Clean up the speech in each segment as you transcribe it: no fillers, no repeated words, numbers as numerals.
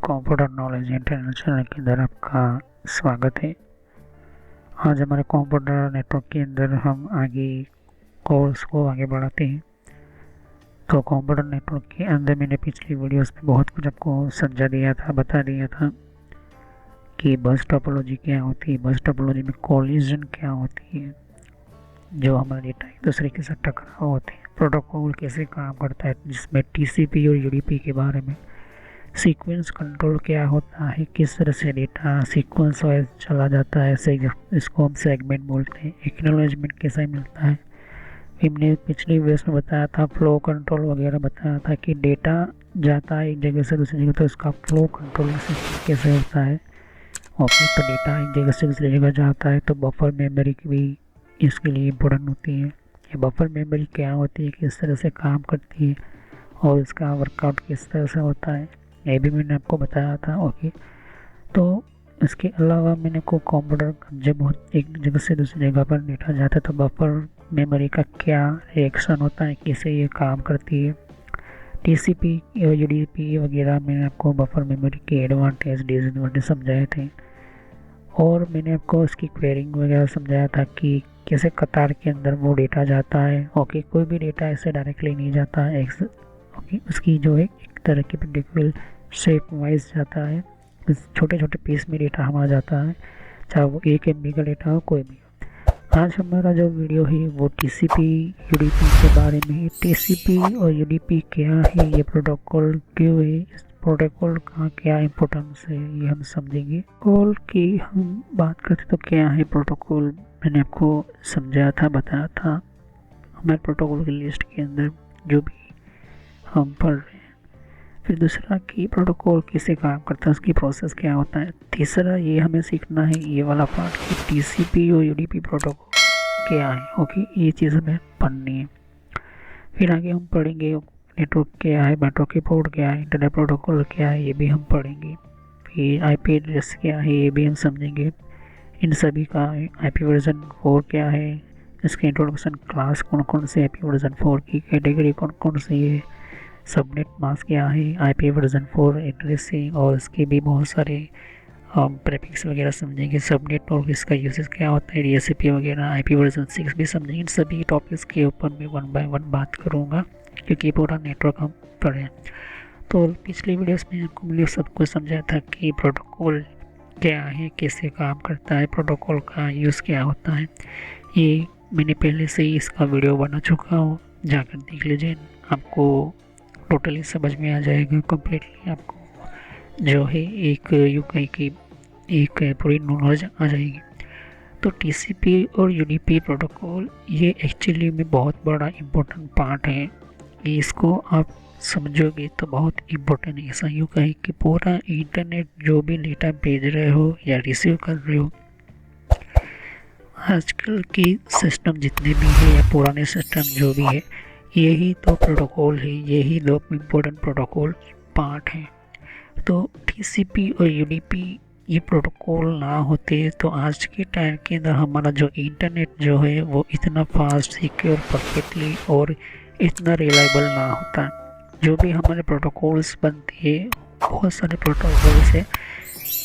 Computer knowledge internet channel के अंदर आपका स्वागत है। आज हमारे कंप्यूटर नेटवर्क के अंदर हम आगे कोर्स को आगे बढ़ाते हैं। तो कंप्यूटर नेटवर्क के अंदर मैंने पिछली वीडियोस में बहुत कुछ आपको समझा दिया था, बता दिया था कि बस टोपोलॉजी क्या होती है, बस टोपोलॉजी में कोलिजन क्या होती है, जो हमारे डेटा एक दूसरे के साथ टकराव होते हैं, प्रोटोकॉल कैसे काम करता है जिसमें टीसीपी और यूडीपी के बारे में, सीक्वेंस कंट्रोल क्या होता है, किस तरह से डेटा सीक्वेंस वाइज चला जाता है, इसको हम सेगमेंट बोलते हैं, एक्नॉलेजमेंट कैसा मिलता है। हमने पिछली वीडियोस में बताया था फ्लो कंट्रोल वगैरह बताया था कि डेटा जाता है एक जगह से दूसरी जगह तो इसका फ्लो कंट्रोल सिस्टम कैसे होता है। ओके, तो डेटा एक जगह से दूसरी जगह जाता है तो बफर मेमोरी की भी इसके लिए इम्पोर्टेंट होती है। ये बफर मेमोरी क्या होती है, किस तरह से काम करती है और इसका वर्कआउट किस तरह से होता है, ये भी मैंने आपको बताया था। ओके, तो इसके अलावा मैंने को कंप्यूटर जब एक जगह से दूसरी जगह पर डेटा जाता है तो बफर मेमोरी का क्या रिएक्शन होता है, कैसे ये काम करती है। टीसीपी और यूडीपी वगैरह मैंने आपको बफर मेमोरी के एडवांटेज डिसएडवांटेज समझाए थे और मैंने आपको इसकी क्वेरिंग वगैरह समझाया था कि कैसे कतार के अंदर वो डेटा जाता है। ओके, कोई भी डेटा ऐसे डायरेक्टली नहीं जाता है, ओके, उसकी जो है एक तरह की प्रेडिक्टेबल शेप वाइज जाता है, छोटे छोटे पीस में डेटा हमारा जाता है, चाहे वो 1 MB का डेटा हो कोई भी। आज हमारा जो वीडियो है वो टीसीपी यूडीपी के बारे में है। टीसीपी और यूडीपी क्या है, ये प्रोटोकॉल क्यों है, इस प्रोटोकॉल का क्या इम्पोर्टेंस है, ये हम समझेंगे। प्रोटोकॉल की हम बात करते तो क्या है प्रोटोकॉल, मैंने आपको समझाया था, बताया था हमारे प्रोटोकॉल की लिस्ट के अंदर जो भी हम पढ़ रहे हैं। फिर दूसरा कि प्रोटोकॉल कैसे काम करता है, उसकी प्रोसेस क्या होता है। तीसरा ये हमें सीखना है ये वाला पार्ट कि टीसीपी और यूडीपी प्रोटोकॉल क्या है। ओके, ये चीज़ हमें पढ़नी है। फिर आगे हम पढ़ेंगे नेटवर्क क्या है, नेटवर्क की पोर्ट क्या है, इंटरनेट प्रोटोकॉल क्या है, ये भी हम पढ़ेंगे। फिर आईपी एड्रेस क्या है, ये भी हम समझेंगे। इन सभी का आईपी वर्जन 4 क्या है, इसके इंट्रोडक्शन क्लास कौन कौन से, आईपी वर्जन 4 की कैटेगरी कौन कौन सी है, सबनेट मास्क क्या है, आईपी वर्जन 4 एड्रेसिंग और इसके भी बहुत सारे प्रीफिक्स वगैरह समझेंगे। सबनेट और इसका यूसेज क्या होता है, डीएचसीपी वगैरह, आईपी वर्जन 6 भी समझेंगे। इन सभी टॉपिक्स के ऊपर मैं 1 बाय 1 बात करूँगा क्योंकि पूरा नेटवर्क हम पढ़ें। तो पिछली वीडियोस में आपको मैंने सब कुछ समझाया था कि प्रोटोकॉल क्या है, कैसे काम करता है, प्रोटोकॉल का यूज़ क्या होता है। ये मैंने पहले से ही इसका वीडियो बना चुका हूँ, जाकर देख लीजिए, आपको टोटली समझ में आ जाएगा। कम्प्लीटली आपको जो है एक यूआई की एक पूरी नॉलेज आ जाएगी। तो टीसीपी और यूडीपी प्रोटोकॉल ये एक्चुअली में बहुत बड़ा इम्पोर्टेंट पार्ट है। इसको आप समझोगे तो बहुत इम्पोर्टेंट है। ऐसा यूँ कहे कि पूरा इंटरनेट जो भी डेटा भेज रहे हो या रिसीव कर रहे हो, आजकल की सिस्टम जितने भी है या पुराने सिस्टम जो भी है, यही तो प्रोटोकॉल है, यही दो इम्पोर्टेंट प्रोटोकॉल पार्ट हैं। तो टीसीपी और यूडीपी ये प्रोटोकॉल ना होते तो आज के टाइम के अंदर हमारा जो इंटरनेट जो है वो इतना फास्ट, सिक्योर, परफेक्टली और इतना रिलायबल ना होता। जो भी हमारे प्रोटोकॉल्स बनते हैं, बहुत सारे प्रोटोकॉल्स हैं,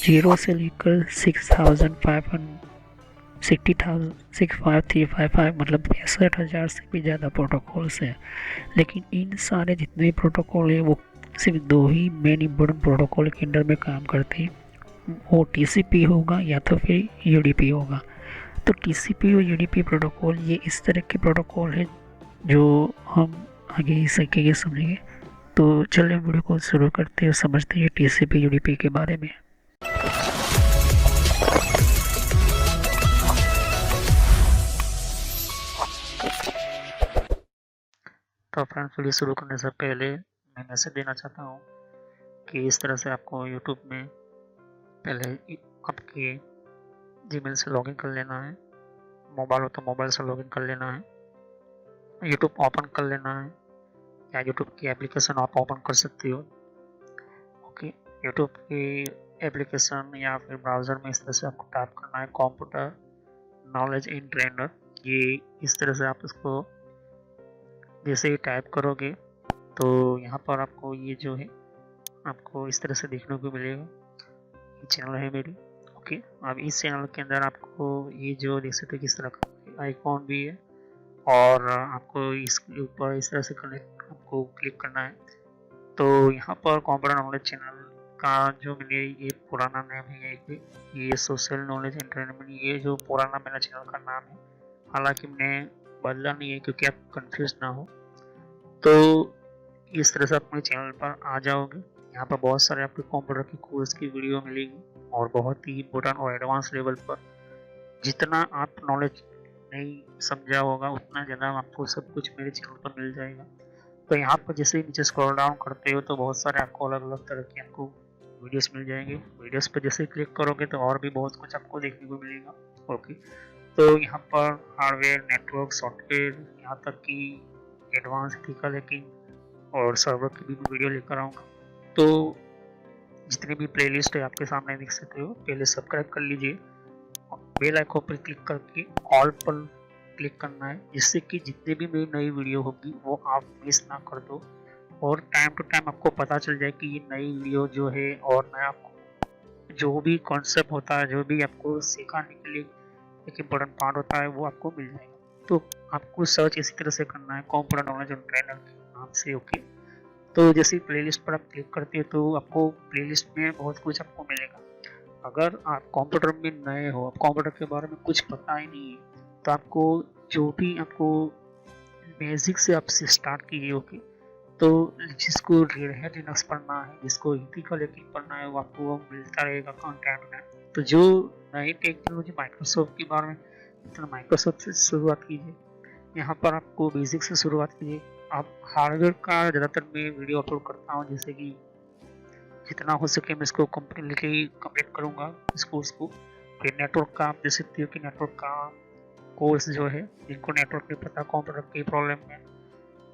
0 से लेकर 65355 मतलब 65,000 से भी ज़्यादा प्रोटोकॉल्स हैं। लेकिन इन सारे जितने भी प्रोटोकॉल हैं वो सिर्फ 2 ही मेन इम्पोर्टेंट प्रोटोकॉल के अंडर में काम करते हैं, वो टीसीपी होगा या तो फिर यूडीपी होगा। तो टीसीपी और यूडीपी प्रोटोकॉल ये इस तरह के प्रोटोकॉल है जो हम आगे सीखेंगे, समझेंगे। तो चलिए वीडियो को शुरू करते हैं, समझते हैं टीसीपी यूडीपी के बारे में। तो फ्रेंड्स, वीडियो शुरू करने से पहले मैं मैसेज देना चाहता हूँ कि इस तरह से आपको यूट्यूब में पहले आपके जीमेल से लॉगिन कर लेना है, मोबाइल हो तो मोबाइल से लॉगिन कर लेना है, यूट्यूब ओपन कर लेना है या यूट्यूब की एप्लीकेशन आप ओपन कर सकते हो। ओके, यूट्यूब की एप्लीकेशन या फिर ब्राउज़र में इस तरह से आपको टाइप करना है कंप्यूटर नॉलेज इन ट्रेनर। ये इस तरह से आप इसको जैसे ही टाइप करोगे तो यहाँ पर आपको ये जो है आपको इस तरह से देखने को मिलेगा। ये चैनल है मेरी। ओके, अब इस चैनल के अंदर आपको ये जो देख सकते हो किस तरह का आइकॉन भी है, और आपको इसके ऊपर इस तरह से कनेक्ट आपको क्लिक करना है। तो यहाँ पर कंप्यूटर नॉलेज चैनल का जो मैंने ये पुराना नाम है, ये सोशल नॉलेज एंटरटेनमेंट, ये जो पुराना मेरा चैनल का नाम है, हालांकि मैंने बदला नहीं है क्योंकि आप कंफ्यूज ना हो। तो इस तरह से आप मेरे चैनल पर आ जाओगे। यहाँ पर बहुत सारे आपको कंप्यूटर की कोर्स की वीडियो मिलेगी, और बहुत ही इम्पोर्टेंट और एडवांस लेवल पर जितना आप नॉलेज नहीं समझा होगा उतना ज़्यादा आपको सब कुछ मेरे चैनल पर मिल जाएगा। तो यहाँ पर जैसे ही नीचे स्क्रॉल डाउन करते हो तो बहुत सारे आपको अलग अलग तरह के आपको वीडियोस मिल जाएंगे। वीडियोस पर जैसे क्लिक करोगे तो और भी बहुत कुछ आपको देखने को मिलेगा। ओके, तो यहाँ पर हार्डवेयर, नेटवर्क, सॉफ्टवेयर, यहाँ तक कि एडवांस एथिकल हैकिंग और सर्वर की भी वीडियो लेकर आऊँगा। तो जितनी भी प्लेलिस्ट है आपके सामने देख सकते हो, पहले सब्सक्राइब कर लीजिए, बेल आइकन पर क्लिक करके ऑल पर क्लिक करना है, जिससे कि जितने भी मेरी नई वीडियो होगी वो आप मिस ना कर दो, और टाइम टू टाइम आपको पता चल जाए कि ये नई वीडियो जो है, और नया आपको जो भी कॉन्सेप्ट होता है, जो भी आपको सिखाने के लिए एक इम्पोर्टेंट पार्ट होता है, वो आपको मिल जाएगा। तो आपको सर्च इसी तरह से करना है, कंप्यूटर नॉलेज ऑन ट्रेनर के नाम से। ओके, तो जैसे प्लेलिस्ट पर आप क्लिक करते हो तो आपको प्लेलिस्ट में बहुत कुछ आपको मिलेगा। अगर आप कंप्यूटर में नए हो, आप कंप्यूटर के बारे में कुछ पता ही नहीं है, तो आपको जो भी आपको बेसिक से आपसे स्टार्ट कीजिए। ओके, तो जिसको रेड हैट लिनक्स पढ़ना है, जिसको एथिकल हैकिंग पढ़ना है, वो आपको मिलता रहेगा कंटेंट में। तो जो नई टेक्नोलॉजी माइक्रोसॉफ्ट के बारे में, तो माइक्रोसॉफ्ट से शुरुआत कीजिए। यहाँ पर आपको बेसिक से शुरुआत कीजिए। आप हार्डवेयर का ज़्यादातर मैं वीडियो अपलोड करता हूँ, जैसे कि जितना हो सके मैं इसको कम्प्लीटली कंप्लीट करूँगा इस कोर्स को। फिर नेटवर्क का आप देख सकते हो कि नेटवर्क का कोर्स जो है, जिनको नेटवर्क नहीं पता, कंप्यूटर की प्रॉब्लम में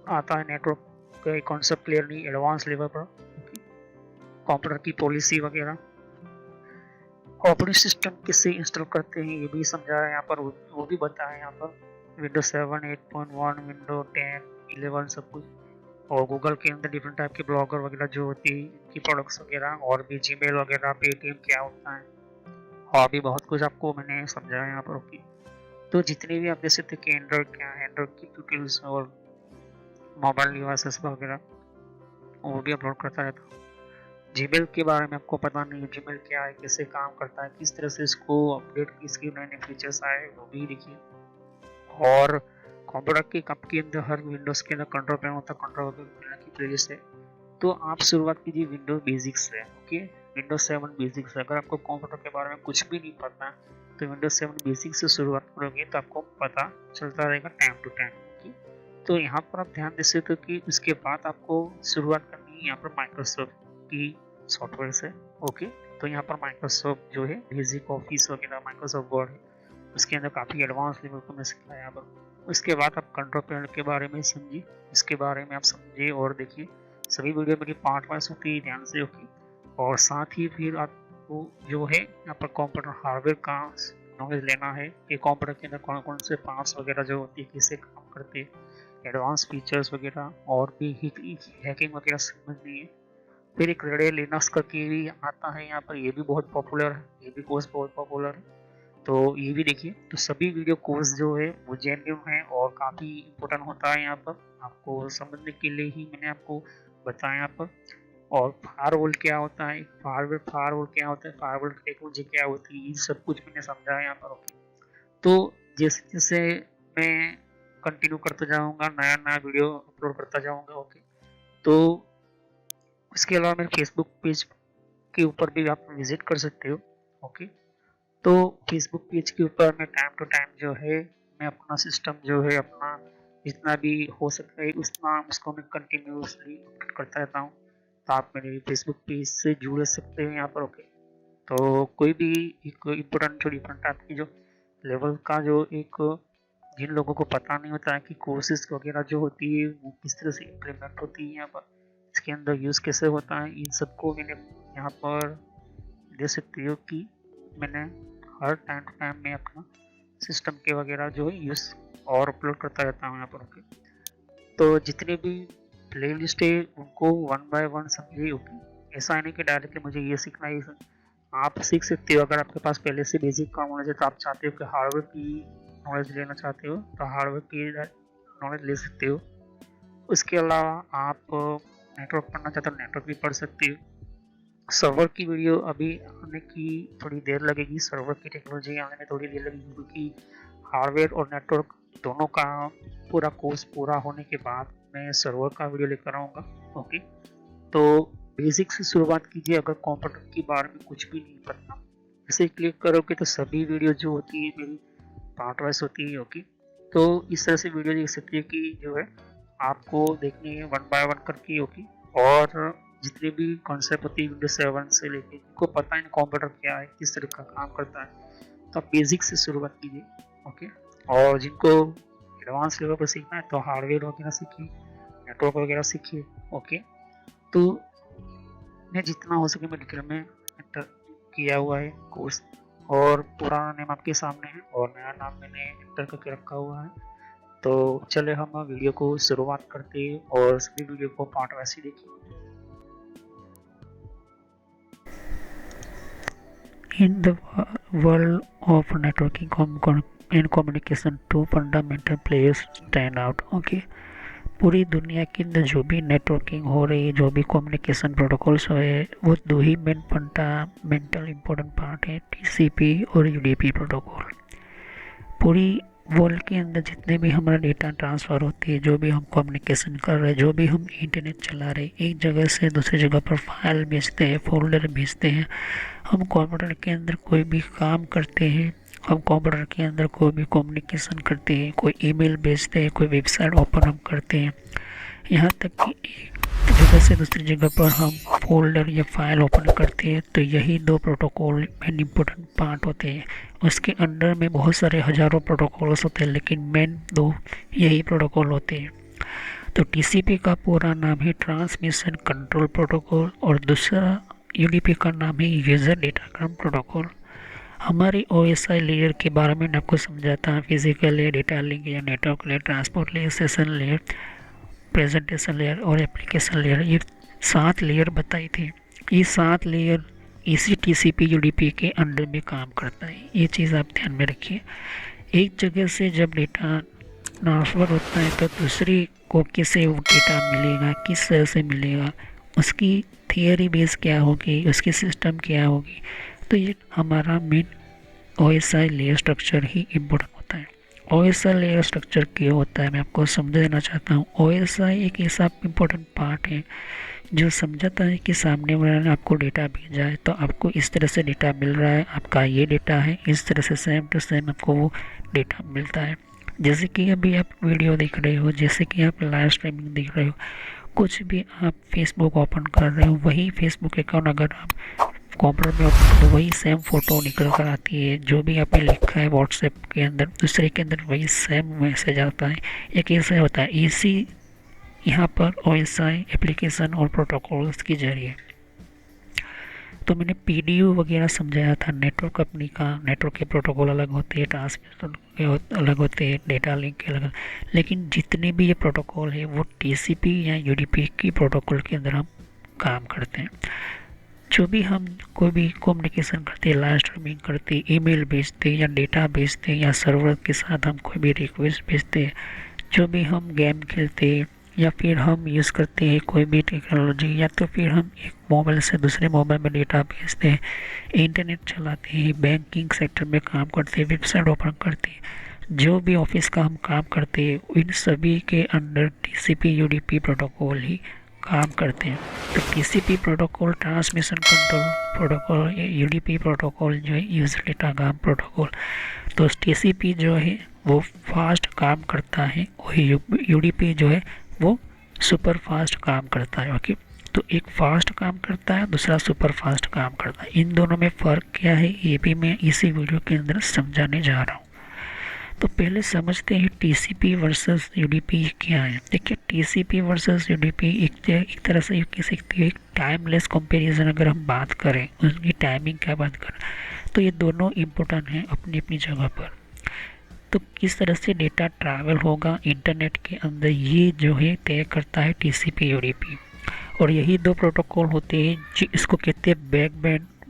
आता है, नेटवर्क का कॉन्सेप्ट क्लियर नहीं एडवांस लेवल पर, कंप्यूटर की पॉलिसी वगैरह, ऑपरेटिंग सिस्टम किससे इंस्टॉल करते हैं ये भी समझा है यहाँ पर, वो भी बताया है यहाँ पर। विंडोज 7, 8.1, विंडो 10, 11 सब कुछ, और गूगल के अंदर डिफरेंट टाइप के ब्लॉगर वगैरह जो होती है, इनकी प्रोडक्ट्स वगैरह, और भी जीमेल वगैरह, पेटीएम क्या होता है, और भी बहुत कुछ आपको मैंने समझाया यहाँ पर। ओके, तो जितने भी आप देख सकते कि एंड्रॉइड क्या है, एंड्रॉइड की ट्यूटोरियल्स और मोबाइल डिवाइसेस वगैरह, वो भी अपलोड करता रहता हूँ। जीमेल के बारे में आपको पता नहीं है, जीमेल क्या है, कैसे काम करता है, किस तरह से इसको अपडेट, इसके नए नए फीचर्स आए, वो भी देखिए। और कंप्यूटर के कप के अंदर हर विंडोज के अंदर कंट्रोल पैनल होता है, कंट्रोल पैनल की प्लेलिस्ट है। तो आप शुरुआत कीजिए विंडोज बेसिक्स से। ओके, विंडोज 7 बेसिक्स से। अगर आपको कंप्यूटर के बारे में कुछ भी नहीं पता तो विंडोज 7 बेसिक्स से शुरुआत करोगे तो आपको पता चलता रहेगा टाइम टू टाइम। ओके, तो यहाँ पर आप ध्यान दे सकते हो कि उसके बाद आपको शुरुआत करनी है यहाँ पर माइक्रोसॉफ्ट की सॉफ्टवेयर से। ओके, तो यहाँ पर माइक्रोसॉफ्ट जो है बेसिक ऑफिस वगैरह, माइक्रोसॉफ्ट वर्ड है, उसके अंदर काफ़ी एडवांस लेवल को मैं सिखाया यहाँ पर। उसके बाद आप कंट्रोल पैनल के बारे में समझिए, इसके बारे में आप समझिए और देखिए। सभी वीडियो मेरी पार्ट वाइज होती है, ध्यान से। ओके, और साथ ही फिर आपको जो है यहाँ पर कंप्यूटर हार्डवेयर का नॉलेज लेना है कि कंप्यूटर के अंदर कौन कौन से पार्ट्स वगैरह जो होती है, कैसे काम करते हैं, एडवांस फीचर्स वगैरह, और भी हैकिंग वगैरह समझनी है। फिर एक रेड लिनक्स करके भी आता है यहाँ पर, ये भी बहुत पॉपुलर है, ये भी कोर्स बहुत पॉपुलर है, तो ये भी देखिए। तो सभी वीडियो कोर्स जो है वो जेन्युइन है और काफ़ी इम्पोर्टेंट होता है यहाँ पर, आपको समझने के लिए ही मैंने आपको बताया यहाँ पर। और फायरवॉल क्या होता है, फायरवॉल क्या होता है, फायरवॉल टेक्नोलॉजी क्या होती है, ये सब कुछ मैंने समझा है यहाँ पर। ओके, तो जैसे जैसे मैं कंटिन्यू करते जाऊँगा, नया नया वीडियो अपलोड करता जाऊँगा। ओके, तो इसके अलावा मेरे फेसबुक पेज के ऊपर भी आप विजिट कर सकते हो। ओके, तो फेसबुक पेज के ऊपर मैं टाइम टू टाइम जो है मैं अपना सिस्टम जो है अपना जितना भी हो सकता है उतना उसको मैं कंटिन्यूसली अपडेट करता रहता हूँ। तो आप मेरे फेसबुक पेज से जुड़ सकते हैं यहाँ पर। ओके, तो कोई भी एक इम्पोर्टेंट जो डिफरेंट टाइप की जो लेवल का जो एक, जिन लोगों को पता नहीं होता है कि कोर्सेज वगैरह जो होती है वो किस तरह से इम्प्लीमेंट होती है यहाँ पर, इसके अंदर यूज़ कैसे होता है, इन सबको मैंने यहाँ पर दे सकती हो कि मैंने हर टाइम टू टाइम में अपना सिस्टम के वगैरह जो है यूज़ और अपलोड करता रहता हूँ यहाँ पर। ओके, तो जितने भी प्ले लिस्ट है उनको वन बाय वन समझिए। ओके, ऐसा नहीं कि डायरेक्टली मुझे ये सीखना ही, आप सीख सकते हो। अगर आपके पास पहले से बेसिक का नॉलेज है तो आप चाहते हो कि हार्डवेयर की नॉलेज लेना चाहते हो तो हार्डवेयर की नॉलेज ले सकते हो। उसके अलावा आप नेटवर्क पढ़ना चाहते हो नेटवर्क भी पढ़ सकते हो। सर्वर की वीडियो अभी आने की थोड़ी देर लगेगी, सर्वर की टेक्नोलॉजी आने में थोड़ी देर लगेगी, क्योंकि हार्डवेयर और नेटवर्क दोनों का पूरा कोर्स पूरा होने के बाद मैं सर्वर का वीडियो लेकर आऊँगा। ओके, तो बेसिक से शुरुआत कीजिए। अगर कंप्यूटर के बारे में कुछ भी नहीं पता, इसे क्लिक करोगे तो सभी वीडियो जो होती है मेरी पार्ट वाइज होती है। ओके, तो इस तरह से वीडियो देख सकती है कि जो है आपको देखनी है वन बाय वन करके। ओके, और जितने भी कॉन्सेप्ट होती है विंडोज 7 से लेके, जिनको पता है कंप्यूटर क्या है, किस तरह का काम करता है, तो आप बेसिक से शुरुआत कीजिए। ओके, और जिनको एडवांस लेवल पर सीखना है तो हार्डवेयर वगैरह सीखिए, नेटवर्क वगैरह सीखिए। ओके, तो मैं जितना हो सके मैं डिटेल में एंटर किया हुआ है कोर्स, और पुराना नेम आपके सामने है और नया नाम मैंने एंटर करके रखा हुआ है। तो चले हम वीडियो को शुरुआत करते हैं और सभी वीडियो को पार्ट वैसे देखिए। In the world of networking and communication, two fundamental players stand out. Okay, पूरी दुनिया के अंदर जो भी नेटवर्किंग हो रही है, जो भी कम्युनिकेशन प्रोटोकॉल्स है, वो दो ही मेन फंडामेंटल इम्पोर्टेंट पार्ट है, टीसीपी और यूडीपी प्रोटोकॉल। पूरी वर्ल्ड के अंदर जितने भी हमारा डेटा ट्रांसफ़र होती है, जो भी हम कम्युनिकेशन कर रहे हैं, जो भी हम इंटरनेट चला रहे हैं, एक जगह से दूसरी जगह पर फाइल भेजते हैं, फोल्डर भेजते हैं, हम कंप्यूटर के अंदर कोई भी काम करते हैं, हम कंप्यूटर के अंदर कोई भी कम्युनिकेशन करते हैं, कोई ईमेल भेजते हैं, कोई वेबसाइट ओपन हम करते हैं, यहाँ तक कि एक जगह से दूसरी जगह पर हम फोल्डर या फाइल ओपन करते हैं, तो यही दो प्रोटोकॉल मेन इम्पोर्टेंट पार्ट होते हैं। उसके अंडर में बहुत सारे हज़ारों प्रोटोकॉल्स होते हैं, लेकिन मेन दो यही प्रोटोकॉल होते हैं। तो टीसीपी का पूरा नाम है ट्रांसमिशन कंट्रोल प्रोटोकॉल और दूसरा यूडीपी का नाम है यूज़र डेटाग्राम प्रोटोकॉल। हमारी ओएसआई लेयर के बारे में आपको समझाता है, फिजिकल लेयर, डेटा लिंक या network layer, transport layer, session layer, presentation layer और एप्लीकेशन लेयर, ये 7 लेयर बताई थी। ये 7 लेयर इसी टीसीपी यूडीपी के अंडर में काम करता है। ये चीज़ आप ध्यान में रखिए। एक जगह से जब डेटा ट्रांसफ़र होता है तो दूसरी को किसे वो डेटा मिलेगा, किस तरह से मिलेगा, उसकी थियरी बेस क्या होगी, उसकी सिस्टम क्या होगी, तो ये हमारा मेन ओएसआई लेयर स्ट्रक्चर ही इम्पोर्टेंट होता है। ओएसआई लेयर स्ट्रक्चर क्या होता है मैं आपको समझ देना चाहता हूँ। ओएसआई एक ऐसा इम्पोर्टेंट पार्ट है जो समझाता है कि सामने वाले ने आपको डेटा भेजा है तो आपको इस तरह से डेटा मिल रहा है, आपका ये डेटा है, इस तरह से सेम टू सेम आपको वो डेटा मिलता है। जैसे कि अभी आप वीडियो देख रहे हो, जैसे कि आप लाइव स्ट्रीमिंग देख रहे हो, कुछ भी आप फेसबुक ओपन कर रहे हो, वही फेसबुक अकाउंट अगर आप कंप्यूटर में ओपन करो वही सेम फ़ोटो निकल कर आती है। जो भी आपने लिखा है व्हाट्सएप के अंदर दूसरे के अंदर वही सेम मैसेज आता है। एक ऐसा होता है इसी यहाँ पर ओएसआई एप्लीकेशन और प्रोटोकॉल्स के जरिए। तो मैंने पीडीयू वगैरह समझाया था। नेटवर्क कंपनी का नेटवर्क के प्रोटोकॉल अलग होते हैं, ट्रांसमिशन के अलग होते हैं, डेटा लिंक के अलग, लेकिन जितने भी ये प्रोटोकॉल है वो टीसीपी या यूडीपी की प्रोटोकॉल के अंदर हम काम करते हैं। जो भी हम कोई भी कम्युनिकेशन करते हैं, लाइव स्ट्रीमिंग करते हैं, ईमेल भेजते हैं या डेटा भेजते हैं या सर्वर के साथ हम कोई भी रिक्वेस्ट भेजते हैं, जो भी हम गेम खेलते हैं या फिर हम यूज़ करते हैं कोई भी टेक्नोलॉजी, या तो फिर हम एक मोबाइल से दूसरे मोबाइल में डेटा भेजते हैं, इंटरनेट चलाते हैं, बैंकिंग सेक्टर में काम करते हैं, वेबसाइट ओपन करते हैं, जो भी ऑफिस का हम काम करते हैं, इन सभी के अंडर टीसीपी यूडीपी प्रोटोकॉल ही काम करते हैं। तो TCP protocol transmission control protocol, UDP protocol जो है यूजर डेटाग्राम प्रोटोकॉल, तो टीसीपी जो है वो फास्ट काम करता है और यूडीपी जो है वो सुपर फास्ट काम करता है। ओके, तो एक फास्ट काम करता है, दूसरा सुपर फास्ट काम करता है। इन दोनों में फ़र्क क्या है ये भी मैं इसी वीडियो के अंदर समझाने जा रहा हूँ। तो पहले समझते हैं टीसीपी वर्सेस यूडीपी क्या है। देखिए, टीसीपी वर्सेस यूडीपी एक तरह से कह सकते हैं एक टाइमलेस कंपैरिजन। अगर हम बात करें उसकी टाइमिंग क्या बात करें तो ये दोनों इम्पोर्टेंट हैं अपनी अपनी जगह पर। तो किस तरह से डेटा ट्रैवल होगा इंटरनेट के अंदर, ये जो है तय करता है टीसीपी यूडीपी। और यही दो प्रोटोकॉल होते हैं जो इसको कहते हैं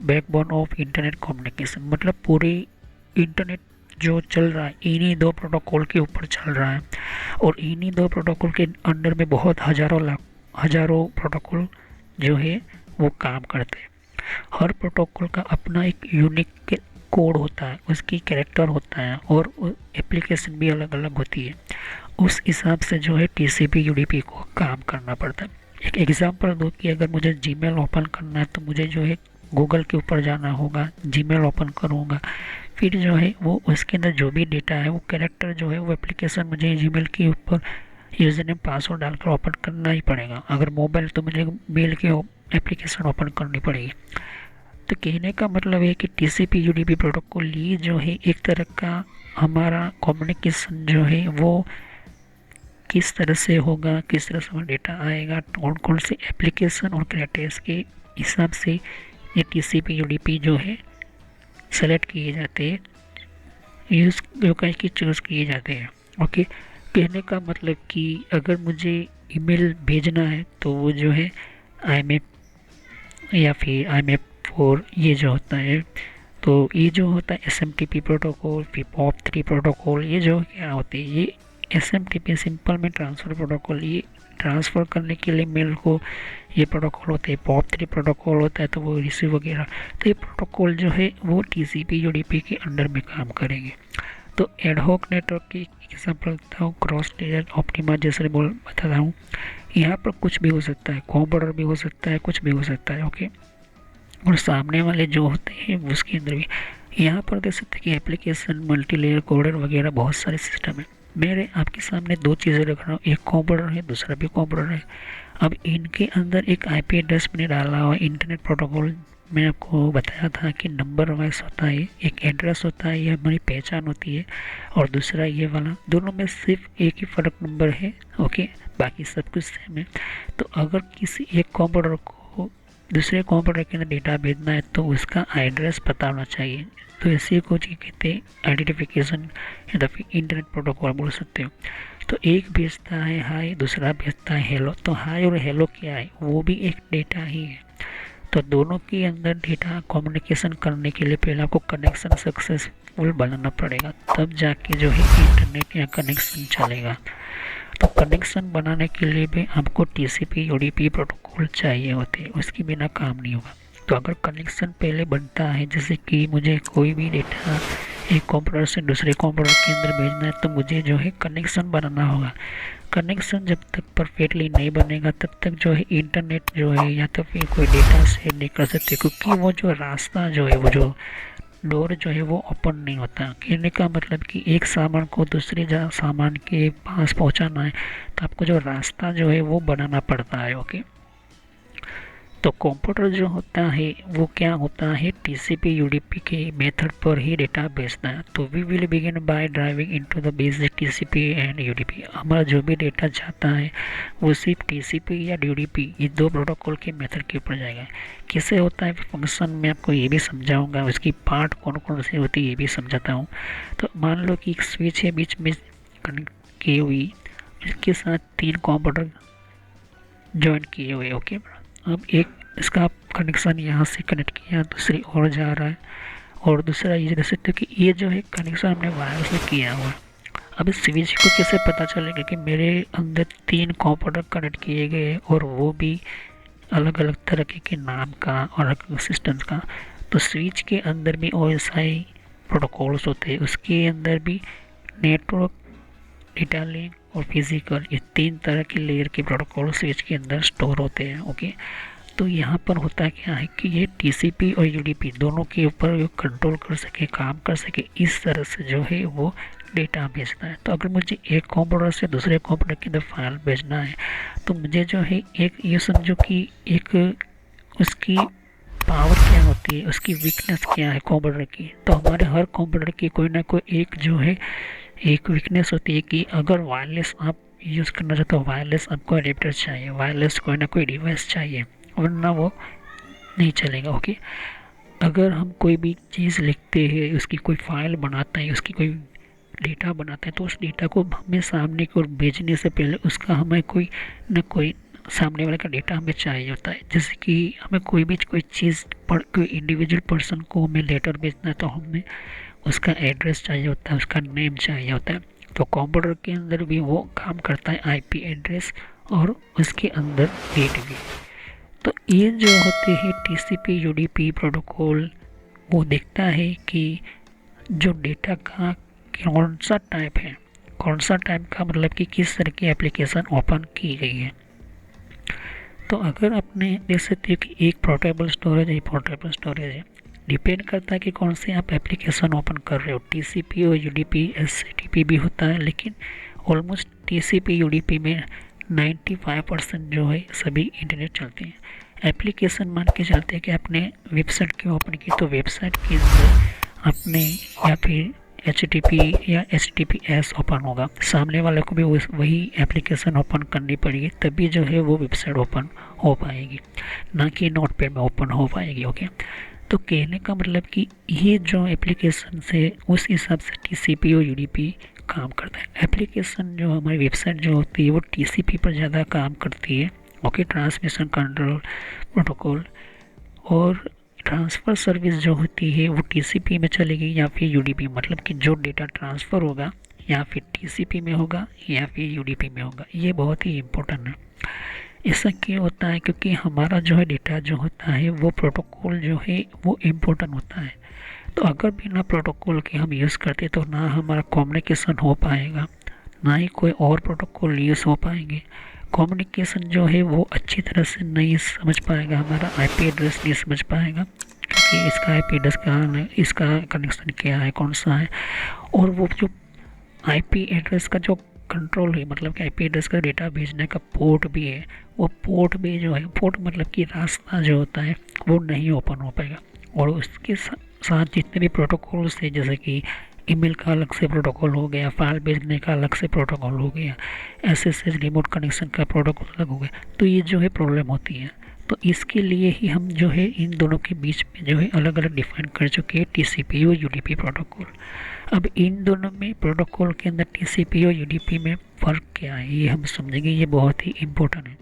बैकबोन ऑफ इंटरनेट कम्युनिकेशन। मतलब पूरी इंटरनेट जो चल रहा है इन्हीं दो प्रोटोकॉल के ऊपर चल रहा है, और इन्हीं दो प्रोटोकॉल के अंडर में बहुत हजारों प्रोटोकॉल जो है वो काम करते हैं। हर प्रोटोकॉल का अपना एक यूनिक कोड होता है, उसकी कैरेक्टर होता है, और एप्लीकेशन भी अलग अलग होती है। उस हिसाब से जो है टीसीपी यूडीपी को काम करना पड़ता है। एक एग्जांपल दो कि अगर मुझे जीमेल ओपन करना है तो मुझे जो है गूगल के ऊपर जाना होगा, जीमेल ओपन करूँगा, फिर जो है वो उसके अंदर जो भी डेटा है वो कैरेक्टर जो है वो एप्लीकेशन मुझे जीमेल के ऊपर यूज़र नेम पासवर्ड डालकर ओपन करना ही पड़ेगा। अगर मोबाइल तो मुझे मेल के एप्लीकेशन ओपन करनी पड़ेगी। तो कहने का मतलब है कि टीसीपी यूडीपी प्रोटोकॉल ये जो है एक तरह का हमारा कम्युनिकेशन जो है वो किस तरह से होगा, किस तरह से डेटा आएगा, कौन कौन से एप्लीकेशन और कैरेक्टर्स के हिसाब से ये टीसीपी यूडीपी जो है सेलेक्ट किए जाते हैं, यूज़ जो कि चूज़ किए जाते हैं। ओके, कहने का मतलब कि अगर मुझे ईमेल भेजना है तो वो जो है IMAP या फिर IMAP4 ये जो होता है, तो ये जो होता है SMTP प्रोटोकॉल, फिर POP3 प्रोटोकॉल, ये जो क्या होते हैं, ये SMTP सिंपल में ट्रांसफ़र प्रोटोकॉल, ये ट्रांसफ़र करने के लिए मेल को ये प्रोटोकॉल होते हैं। POP3 प्रोटोकॉल होता है तो वो रिसीव वगैरह, तो ये प्रोटोकॉल जो है वो TCP UDP के अंडर में काम करेंगे। तो एडहॉक नेटवर्क की एग्जाम्पल देता हूँ, क्रॉस लेयर ऑप्टिमा जैसे बताता हूँ। यहाँ पर कुछ भी हो सकता है, कॉम्प्यूटर भी हो सकता है, कुछ भी हो सकता है। ओके, और सामने वाले जो होते हैं उसके अंदर भी यहाँ पर देख सकते हैं कि एप्लीकेशन, मल्टी लेयर कोडर वगैरह बहुत सारे सिस्टम है। मेरे आपके सामने दो चीज़ें रख रहा हूँ, एक कंप्यूटर है, दूसरा भी कंप्यूटर है। अब इनके अंदर एक आईपी एड्रेस मैंने डाला हुआ। इंटरनेट प्रोटोकॉल मैं आपको बताया था कि नंबर वाइज होता है, एक एड्रेस होता है, ये हमारी पहचान होती है, और दूसरा ये वाला, दोनों में सिर्फ एक ही फ़र्क नंबर है। ओके, बाकी सब कुछ सेम है। तो अगर किसी एक कंप्यूटर को दूसरे कंप्यूटर के अंदर डेटा भेजना है तो उसका एड्रेस पता होना चाहिए। तो इसी को कहते हैं आइडेंटिफिकेशन या फिर इंटरनेट प्रोटोकॉल बोल सकते हो। तो एक भेजता है हाय, दूसरा भेजता है हेलो। तो हाय और हेलो क्या है, वो भी एक डेटा ही है। तो दोनों के अंदर डेटा कम्युनिकेशन करने के लिए पहले आपको कनेक्शन सक्सेसफुल बनाना पड़ेगा, तब जाके जो है इंटरनेट या कनेक्शन चलेगा। तो कनेक्शन बनाने के लिए भी आपको टीसीपी यूडीपी प्रोटोकॉल चाहिए होते हैं, उसके बिना काम नहीं होगा। तो अगर कनेक्शन पहले बनता है, जैसे कि मुझे कोई भी डेटा एक कंप्यूटर से दूसरे कंप्यूटर के अंदर भेजना है तो मुझे जो है कनेक्शन बनाना होगा। कनेक्शन जब तक परफेक्टली नहीं बनेगा तब तक जो है इंटरनेट जो है या तो फिर कोई डेटा शेयर नहीं कर सकते, क्योंकि वो जो रास्ता जो है, वो जो डोर जो है वो ओपन नहीं होता। कहने का मतलब कि एक सामान को दूसरे सामान के पास पहुंचाना है तो आपको जो रास्ता जो है वो बनाना पड़ता है। ओके, तो कंप्यूटर जो होता है वो क्या होता है, टीसीपी यूडीपी के मेथड पर ही डेटा भेजता है। तो we will begin by driving into the basic TCP and UDP. हमारा जो भी डेटा जाता है वो सिर्फ टीसीपी या यूडीपी ये दो प्रोटोकॉल के मेथड के ऊपर जाएगा। कैसे होता है फंक्शन में आपको ये भी समझाऊंगा, उसकी पार्ट कौन कौन सी होती है ये भी समझाता हूँ। तो मान लो कि एक स्विच है बीच में कनेक्ट की हुई, इसके साथ तीन कंप्यूटर ज्वाइन किए हुए। ओके, अब एक इसका कनेक्शन यहाँ से कनेक्ट किया, दूसरी ओर जा रहा है, और दूसरा ये देख सकते हो कि ये जो है कनेक्शन हमने वायर से किया हुआ है। अब इस स्विच को कैसे पता चलेगा कि मेरे अंदर तीन कंप्यूटर कनेक्ट किए गए और वो भी अलग अलग तरह के नाम का और अलग सिस्टम्स का। तो स्विच के अंदर भी OSI प्रोटोकॉल्स होते हैं, उसके अंदर भी नेटवर्क, डेटा लिंक और फिजिकल, ये तीन तरह के लेयर के प्रोटोकॉल स्विच के अंदर स्टोर होते हैं। ओके, तो यहाँ पर होता क्या है कि ये टीसीपी और यूडीपी दोनों के ऊपर कंट्रोल कर सके, काम कर सके, इस तरह से जो है वो डेटा भेजता है। तो अगर मुझे एक कंप्यूटर से दूसरे कंप्यूटर के अंदर फाइल भेजना है तो मुझे जो है एक ये समझो कि एक उसकी पावर क्या होती है, उसकी वीकनेस क्या है कंप्यूटर की। तो हमारे हर कंप्यूटर की कोई ना कोई एक जो है एक वीकनेस होती है कि अगर वायरलेस आप यूज़ करना चाहते हो, वायरलेस आपको अडेप्टर चाहिए, वायरलेस कोई ना कोई डिवाइस चाहिए, वरना वो नहीं चलेगा। ओके, अगर हम कोई भी चीज़ लिखते हैं, उसकी कोई फाइल बनाते हैं, उसकी कोई डेटा बनाते हैं, तो उस डेटा को हमें सामने की ओर भेजने से पहले उसका हमें कोई न कोई सामने वाले का डेटा हमें चाहिए होता है। जैसे कि हमें कोई चीज़ पर कोई इंडिविजुअल पर्सन को हमें लेटर भेजना है तो हमें उसका एड्रेस चाहिए होता है, उसका नेम चाहिए होता है। तो कंप्यूटर के अंदर भी वो काम करता है आईपी एड्रेस और उसके अंदर डेट भी। तो ये जो होते हैं टीसीपी यूडीपी प्रोटोकॉल, वो देखता है कि जो डेटा का कौन सा टाइप है, कौन सा टाइप का मतलब कि किस तरह की एप्लीकेशन ओपन की गई है। तो अगर आपने देख सकते हो कि एक पोर्टेबल स्टोरेज है, पोर्टेबल स्टोरेज है, डिपेंड करता है कि कौन से आप एप्लीकेशन ओपन कर रहे हो। टीसीपी और यूडीपी एचटीटीपी भी होता है, लेकिन ऑलमोस्ट टीसीपी यूडीपी में 95% जो है सभी इंटरनेट चलते हैं। एप्लीकेशन मान के चलते हैं कि आपने वेबसाइट क्यों ओपन की, तो वेबसाइट के अंदर आपने या फिर HTTP या HTTPS ओपन होगा, सामने वाले को भी वही एप्लीकेशन ओपन करनी पड़ेगी, तभी जो है वो वेबसाइट ओपन हो पाएगी, ना कि नोटपैड में ओपन हो पाएगी। ओके, तो कहने का मतलब कि ये जो एप्लीकेशन से उस हिसाब से TCP और UDP काम करता है। एप्लीकेशन जो हमारी वेबसाइट जो होती है वो TCP पर ज़्यादा काम करती है। ओके, ट्रांसमिशन कंट्रोल प्रोटोकॉल, और ट्रांसफ़र सर्विस जो होती है वो टीसीपी में चलेगी या फिर यूडीपी, मतलब कि जो डेटा ट्रांसफ़र होगा या फिर टीसीपी में होगा या फिर यूडीपी में होगा। ये बहुत ही इम्पोर्टेंट है। ऐसा क्यों होता है? क्योंकि हमारा जो है डेटा जो होता है वो प्रोटोकॉल जो है वो इम्पोर्टेंट होता है। तो अगर बिना प्रोटोकॉल के हम यूज़ करते तो ना हमारा कम्युनिकेशन हो पाएगा, ना ही कोई और प्रोटोकॉल यूज़ हो पाएंगे। कम्युनिकेशन जो है वो अच्छी तरह से नहीं समझ पाएगा, हमारा आईपी एड्रेस नहीं समझ पाएगा कि इसका आईपी एड्रेस कहाँ है, इसका कनेक्शन क्या है, कौन सा है। और वो जो आईपी एड्रेस का जो कंट्रोल है, मतलब कि आईपी एड्रेस का डेटा भेजने का पोर्ट भी है, वो पोर्ट भी जो है, पोर्ट मतलब कि रास्ता जो होता है वो नहीं ओपन हो पाएगा। और उसके साथ जितने भी प्रोटोकॉल्स है, जैसे कि ईमेल का अलग से प्रोटोकॉल हो गया, फाइल भेजने का अलग से प्रोटोकॉल हो गया, एसएसएच रिमोट कनेक्शन का प्रोटोकॉल अलग हो गया, तो ये जो है प्रॉब्लम होती है। तो इसके लिए ही हम जो है इन दोनों के बीच में जो है अलग अलग डिफाइन कर चुके हैं टीसीपी और यूडीपी प्रोटोकॉल। अब इन दोनों में प्रोटोकॉल के अंदर टीसीपी और यूडीपी में फ़र्क क्या है ये हम समझेंगे, ये बहुत ही इम्पोर्टेंट है।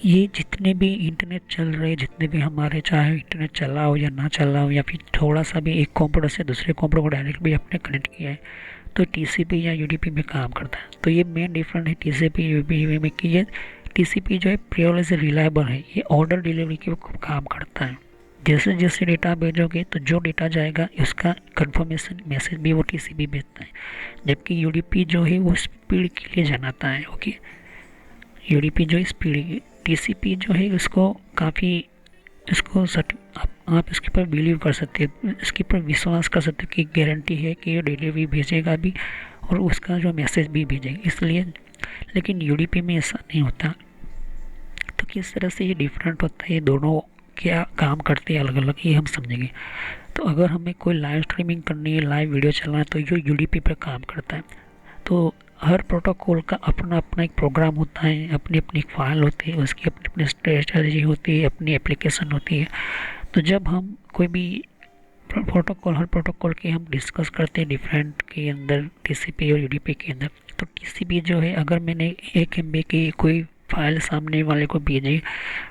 ये जितने भी इंटरनेट चल रहे, जितने भी हमारे, चाहे इंटरनेट चला हो या ना चला हो, या फिर थोड़ा सा भी एक कंप्यूटर से दूसरे कंप्यूटर को डायरेक्ट भी आपने कनेक्ट किया है, तो टीसीपी या यूडीपी में काम करता है। तो ये मेन डिफरेंस है टीसीपी यूडीपी में कि ये टीसीपी जो है प्योरली से रिलायबल है, ये ऑर्डर डिलीवरी के काम करता है। जैसे जैसे डेटा भेजोगे तो जो डेटा जाएगा उसका कंफर्मेशन मैसेज भी वो टीसीपी भेजता है, जबकि यूडीपी जो है वो स्पीड के लिए जनाता है। ओके, यूडीपी जो स्पीड, टीसीपी जो है उसको काफ़ी, इसको आप इसके ऊपर बिलीव कर सकते हो, इसके ऊपर विश्वास कर सकते हो कि गारंटी है कि ये डिलीवरी भेजेगा भी और उसका जो मैसेज भी भेजेगा, इसलिए। लेकिन यूडीपी में ऐसा नहीं होता। तो किस तरह से ये डिफरेंट होता है, ये दोनों क्या काम करते हैं अलग अलग, ये हम समझेंगे। तो अगर हमें कोई लाइव स्ट्रीमिंग करनी है, लाइव वीडियो चलाना है, तो ये यूडीपी पर काम करता है। तो हर प्रोटोकॉल का अपना अपना एक प्रोग्राम होता है, अपनी अपनी फाइल होती है, उसकी अपनी अपनी स्ट्रेटजी होती है, अपनी एप्लीकेशन होती है। तो जब हम कोई भी प्रोटोकॉल, हर प्रोटोकॉल की हम डिस्कस करते हैं डिफरेंट के अंदर, टीसीपी और यूडीपी के अंदर। तो टीसीपी जो है, अगर मैंने 1 MB की कोई फाइल सामने वाले को भेजी,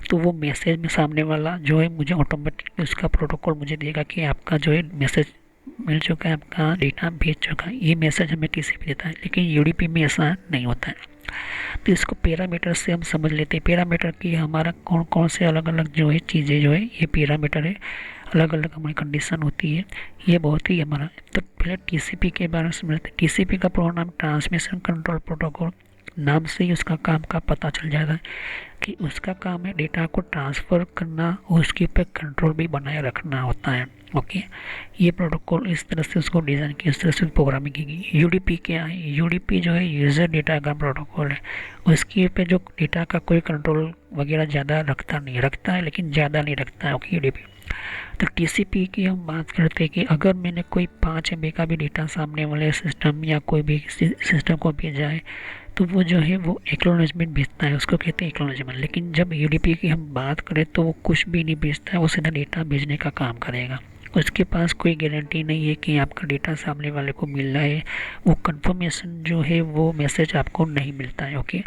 तो वो मैसेज में सामने वाला जो है मुझे ऑटोमेटिक उसका प्रोटोकॉल मुझे देगा कि आपका जो है मैसेज मिल चुका है, आपका डेटा भेज चुका है, ये मैसेज हमें टीसीपी देता है। लेकिन यूडीपी में ऐसा नहीं होता है। तो इसको पैरामीटर से हम समझ लेते हैं। पैरामीटर की हमारा कौन कौन से अलग अलग जो है चीज़ें जो है, ये पैरामीटर है, अलग अलग हमारी कंडीशन होती है, ये बहुत ही हमारा। तो पहले टीसीपी के बारे में समझते हैं। टीसीपी का पूरा नाम ट्रांसमिशन कंट्रोल प्रोटोकॉल, नाम से ही उसका काम का पता चल जाता है कि उसका काम है डेटा को ट्रांसफ़र करना और उसके ऊपर कंट्रोल भी बनाए रखना होता है। ओके, ये प्रोटोकॉल इस तरह से उसको डिज़ाइन की, इस तरह से प्रोग्रामिंग की गई। यूडीपी क्या है? यूडीपी जो है यूज़र डेटा का प्रोटोकॉल है, उसके ऊपर जो डेटा का कोई कंट्रोल वगैरह ज़्यादा रखता है, लेकिन ज़्यादा नहीं रखता है। Okay, UDP. तो टीसीपी की हम बात करते हैं कि अगर मैंने कोई 5 MB का भी डेटा सामने वाले सिस्टम या कोई भी सिस्टम को भेजा है, तो वो जो है वो एक्नॉलेजमेंट भेजता है, उसको कहते हैं एक्नॉलेजमेंट। लेकिन जब यूडीपी की हम बात करें तो वो कुछ भी नहीं भेजता है, वो सीधा डेटा भेजने का काम करेगा। उसके पास कोई गारंटी नहीं है कि आपका डेटा सामने वाले को मिल रहा है, वो कंफर्मेशन जो है वो मैसेज आपको नहीं मिलता है। ओके,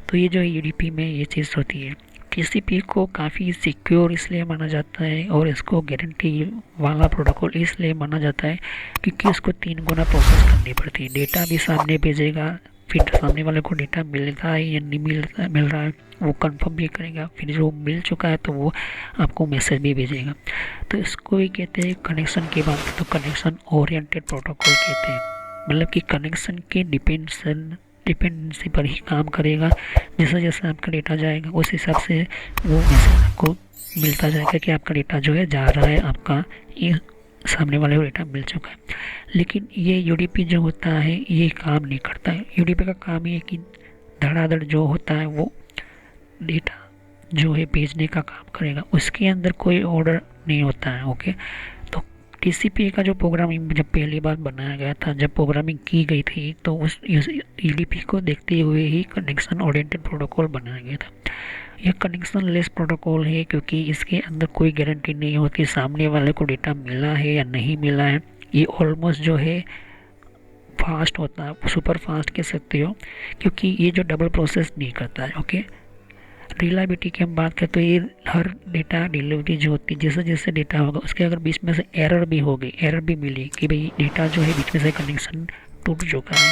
तो ये जो यूडीपी में ये चीज़ होती है। टीसीपी को काफ़ी सिक्योर इसलिए माना जाता है और इसको गारंटी वाला प्रोटोकॉल इसलिए माना जाता है क्योंकि इसको 3 गुना प्रोसेस करनी पड़ती है। डेटा भी सामने भेजेगा, फिर सामने वाले को डेटा मिलता है या नहीं मिल रहा है वो कंफर्म भी करेगा, फिर जो मिल चुका है तो वो आपको मैसेज भी भेजेगा। तो इसको ही कहते हैं कनेक्शन की बात, तो कनेक्शन ओरिएंटेड प्रोटोकॉल कहते हैं। मतलब कि कनेक्शन के डिपेंडेंसी पर ही काम करेगा। जैसे जैसे आपका डेटा जाएगा उस हिसाब से वो मैसेज आपको मिलता जाएगा कि आपका डेटा जो है जा रहा है, आपका ये सामने वाले को डेटा मिल चुका है। लेकिन ये यूडीपी जो होता है ये काम नहीं करता है। यूडीपी का काम ये है कि धड़ाधड़ जो होता है वो डेटा जो है भेजने का काम करेगा, उसके अंदर कोई ऑर्डर नहीं होता है। ओके, तो टीसीपी का जो प्रोग्रामिंग जब पहली बार बनाया गया था, जब प्रोग्रामिंग की गई थी, तो उस यूडीपी को देखते हुए ही कनेक्शन ओरिएंटेड प्रोटोकॉल बनाया गया था। यह कनेक्शन लेस प्रोटोकॉल है क्योंकि इसके अंदर कोई गारंटी नहीं होती सामने वाले को डेटा मिला है या नहीं मिला है। ये ऑलमोस्ट जो है फास्ट होता है, सुपर फास्ट कह सकते हो, क्योंकि ये जो डबल प्रोसेस नहीं करता है। ओके, रिलायबिलिटी की हम बात करें तो ये हर डेटा डिलीवरी जो होती है, जैसे जैसे डेटा होगा उसके अगर बीच में से एरर भी हो गई, एरर भी मिली कि भाई डेटा जो है बीच में से कनेक्शन टूट चुका है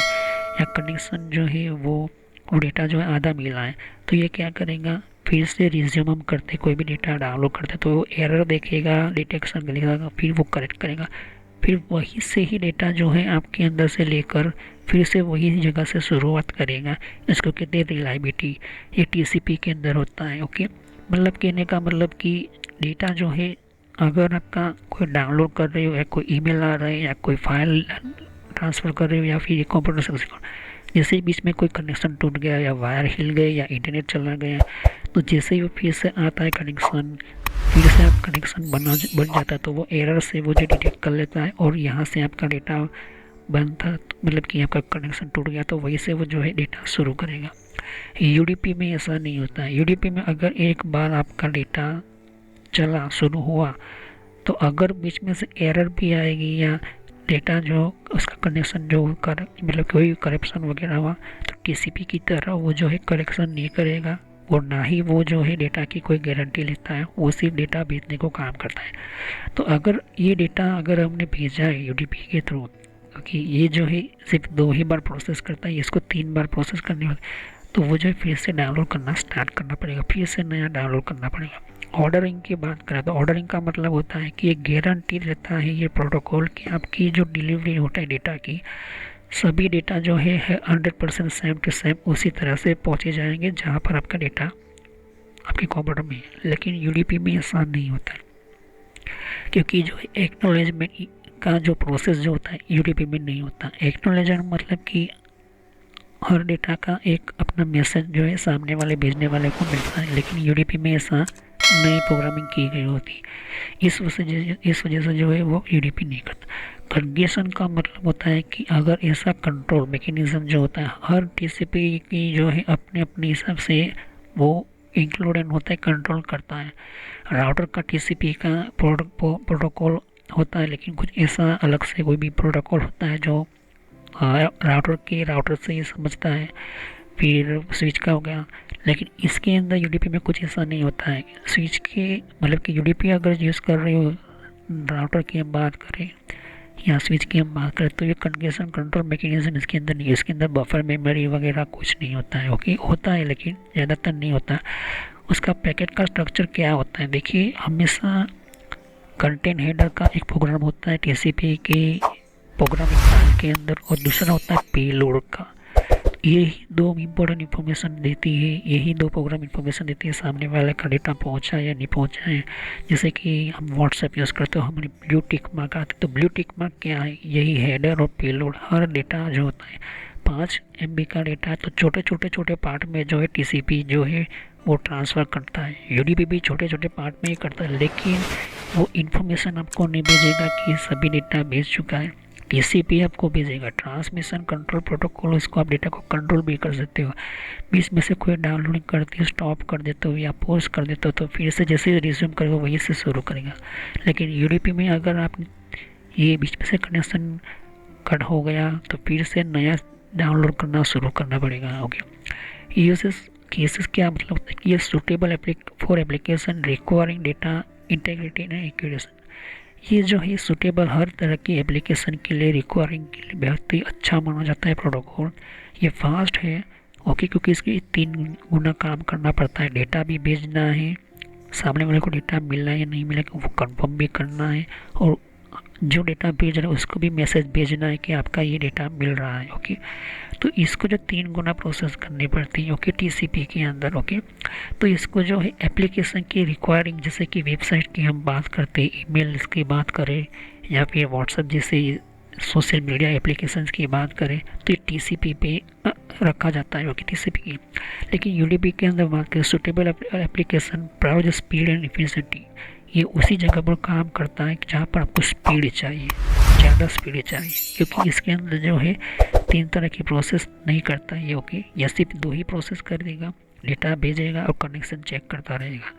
या कनेक्शन जो है वो डेटा जो है आधा मिला है, तो ये क्या करेगा, फिर से रिज्यूम हम करते कोई भी डेटा डाउनलोड करते तो वो एरर देखेगा, डिटेक्शन करेगा, फिर वो करेक्ट करेगा, फिर वहीं से ही डेटा जो है आपके अंदर से लेकर फिर से वही जगह से शुरुआत करेगा। इसको कहते हैं रिलायबिलिटी। ये टीसीपी के अंदर होता है। ओके, मतलब कहने का मतलब कि डेटा जो है अगर आपका कोई डाउनलोड कर रहे हो या कोई ईमेल आ रहा है या कोई फाइल ट्रांसफ़र कर रहे हो या फिर कंप्यूटर से जैसे ही बीच में कोई कनेक्शन टूट गया या वायर हिल गए या इंटरनेट चला गया, तो जैसे ही वो फिर से आता है कनेक्शन, फिर से आप कनेक्शन बन जाता है, तो वो एरर से वो जो डिटेक्ट कर लेता है और यहाँ से आपका डेटा बंद था, मतलब कि आपका कनेक्शन टूट गया, तो वहीं से वो जो है डेटा शुरू करेगा। यूडीपी में ऐसा नहीं होता है। यूडीपी में अगर एक बार आपका डेटा चला शुरू हुआ तो अगर बीच में से एरर भी आएगी या डेटा जो उसका कनेक्शन जो मतलब कोई करप्शन वगैरह हुआ तो टीसीपी की तरह वो जो है करेक्शन नहीं करेगा और ना ही वो जो है डेटा की कोई गारंटी लेता है, वो सिर्फ डेटा भेजने को काम करता है। तो अगर ये डेटा अगर हमने भेजा है यूडीपी के थ्रू, क्योंकि ये जो है सिर्फ 2 ही बार प्रोसेस करता है, इसको 3 बार प्रोसेस करने वाला, तो वो जो है फिर से डाउनलोड करना स्टार्ट करना पड़ेगा, फिर से नया डाउनलोड करना पड़ेगा। ऑर्डरिंग की बात करें तो ऑर्डरिंग का मतलब होता है कि ये गारंटी देता है ये प्रोटोकॉल कि आपकी जो डिलीवरी होता है डेटा की, सभी डेटा जो है 100% सेम टू सेम उसी तरह से पहुँचे जाएंगे जहाँ पर आपका डेटा आपके कंप्यूटर में है। लेकिन यूडीपी में ऐसा नहीं होता है क्योंकि जो एक्नॉलेजमेंट का जो प्रोसेस जो होता है यूडीपी में नहीं होता। एक्नॉलेजमेंट मतलब कि हर डेटा का एक अपना मैसेज जो है सामने वाले भेजने वाले को मिलता है, लेकिन यूडीपी में ऐसा नई प्रोग्रामिंग की गई होती। इस वजह से जो है वो यूडीपी नहीं करता। कंडीशन का मतलब होता है कि अगर ऐसा कंट्रोल मैकेनिज्म जो होता है हर टीसीपी की जो है अपने अपने हिसाब से वो इंक्लूडेड होता है, कंट्रोल करता है। राउटर का टीसीपी का प्रोटोकॉल होता है, लेकिन कुछ ऐसा अलग से कोई भी प्रोटोकॉल होता है जो राउटर से ही समझता है। फिर स्विच का हो गया, लेकिन इसके अंदर यूडीपी में कुछ ऐसा नहीं होता है। स्विच के मतलब कि यूडीपी अगर यूज़ कर रहे हो, राउटर की हम बात करें या स्विच की हम बात करें, तो ये कंजेशन कंट्रोल मैकेनिज्म इसके अंदर नहीं है। इसके अंदर बफर मेमोरी वगैरह कुछ नहीं होता है। ओके, होता है लेकिन ज़्यादातर नहीं होता। उसका पैकेट का स्ट्रक्चर क्या होता है, देखिए हमेशा कंटेंट हेडर का एक प्रोग्राम होता है टीसीपी के प्रोग्रामिंग के अंदर, और दूसरा होता है पेलोड का। यही 2 इम्पोर्टेंट इन्फॉर्मेशन देती है, यही 2 प्रोग्राम इन्फॉर्मेशन देती है सामने वाले का डेटा पहुंचा या नहीं पहुंचा है। जैसे कि हम व्हाट्सएप यूज़ करते हो, हमारी ब्लू टिक मार्क आती है, तो ब्लू टिक मार्क क्या है, यही हेडर और पेलोड। हर डेटा जो होता है 5 MB का डेटा है, तो छोटे पार्ट में जो है टीसीपी जो है वो ट्रांसफ़र करता है। यूडीपी भी छोटे पार्ट में ही करता है, लेकिन वो इन्फॉर्मेशन आपको नहीं भेजेगा कि सभी डेटा भेज चुका है। टीसीपी आपको भेजेगा, ट्रांसमिशन कंट्रोल प्रोटोकॉल, उसको आप डेटा को कंट्रोल भी कर सकते हो। बीच में से कोई डाउनलोडिंग करते हो, स्टॉप कर देते हो या पॉज कर देते हो, तो फिर से जैसे रिज्यूम करेगा वहीं से शुरू करेगा। लेकिन यूडीपी में अगर आप ये बीच में से कनेक्शन कट हो गया तो फिर से नया डाउनलोड करना शुरू करना पड़ेगा। ओके, यूजेस केसेस क्या मतलब होता है कि ये suitable for application requiring data integrity and accuracy. ये जो है सूटेबल हर तरह की एप्लीकेशन के लिए, रिक्वायरिंग के लिए बहुत ही अच्छा माना जाता है प्रोटोकॉल। ये फास्ट है, ओके, क्योंकि इसकी 3 गुना काम करना पड़ता है। डेटा भी भेजना है, सामने वाले को डेटा मिलना है या नहीं मिला वो कंफर्म भी करना है, और जो डेटा भेज रहा है उसको भी मैसेज भेजना है कि आपका ये डेटा मिल रहा है। ओके, तो इसको जो 3 गुना प्रोसेस करनी पड़ती है, ओके, टीसीपी के अंदर। ओके, तो इसको जो है एप्लीकेशन की रिक्वायरिंग, जैसे कि वेबसाइट की हम बात करते हैं, ईमेल की बात करें या फिर व्हाट्सएप जैसे सोशल मीडिया एप्लीकेशंस की बात करें, तो ये टीसीपी पे रखा जाता है। ओके, टीसीपी की। लेकिन यूडीपी के अंदर बात करें suitable application private speed and efficiency, ये उसी जगह पर काम करता है जहाँ पर आपको स्पीड चाहिए, ज़्यादा स्पीड चाहिए, क्योंकि इसके अंदर जो है 3 तरह की प्रोसेस नहीं करता है ये। ओके, या सिर्फ 2 ही प्रोसेस कर देगा, डेटा भेजेगा और कनेक्शन चेक करता रहेगा।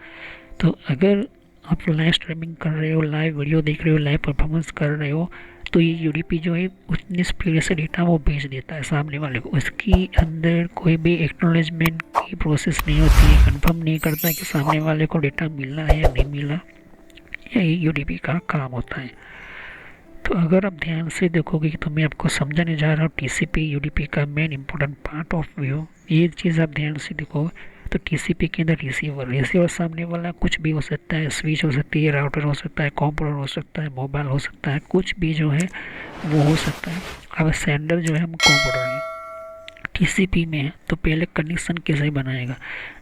तो अगर आप लाइव स्ट्रीमिंग कर रहे हो, लाइव वीडियो देख रहे हो, लाइव परफॉर्मेंस कर रहे हो, तो ये यूडीपी जो है उतनी स्पीड से डेटा वो भेज देता है सामने वाले को। उसकी अंदर कोई भी एक्नॉलेजमेंट की प्रोसेस नहीं होती है, कंफर्म नहीं करता है कि सामने वाले को डेटा मिला है या नहीं मिला। यही यूडीपी का काम होता है। तो अगर आप ध्यान से देखोगे तो मैं आपको समझाने जा रहा हूँ टीसीपी यूडीपी का main important part of view. ये चीज़ आप ध्यान से देखोगे तो टीसीपी के अंदर रिसीवर सामने वाला कुछ भी हो सकता है, स्विच हो सकती है, राउटर हो सकता है, कंप्यूटर हो सकता है, मोबाइल हो सकता है, कुछ भी जो है वो हो सकता है। अब सेंडर जो है हम कंप्यूटर है, टीसीपी में है, तो पहले कनेक्शन कैसे बनाएगा,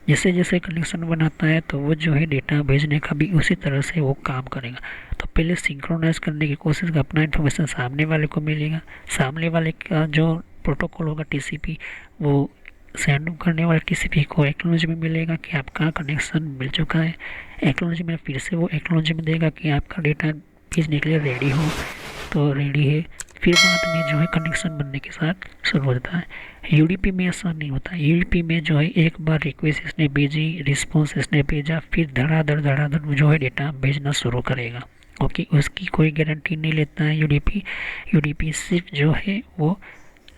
जैसे जैसे कनेक्शन बनाता है तो वो जो है डेटा भेजने का भी उसी तरह से वो काम करेगा। तो पहले सिंक्रोनाइज करने की कोशिश का अपना इन्फॉर्मेशन सामने वाले को मिलेगा, सामने वाले का जो प्रोटोकॉल होगा टीसीपी, वो सेंड करने वाले टीसीपी को एक्नॉलेजमेंट मिलेगा कि आपका कनेक्शन मिल चुका है। एक्नॉलेजमेंट फिर से वो एक्नॉलेजमेंट देगा कि आपका डेटा भेजने के लिए रेडी हो, तो रेडी है। फिर बाद में जो है कनेक्शन बनने के साथ शुरू होता है। यूडीपी में ऐसा नहीं होता। यूडीपी में जो है एक बार रिक्वेस्ट इसने भेजी, रिस्पॉन्स इसने भेजा, फिर धड़ाधड़ जो है डेटा भेजना शुरू करेगा। ओके, उसकी कोई गारंटी नहीं लेता है यूडीपी। यूडीपी सिर्फ जो है वो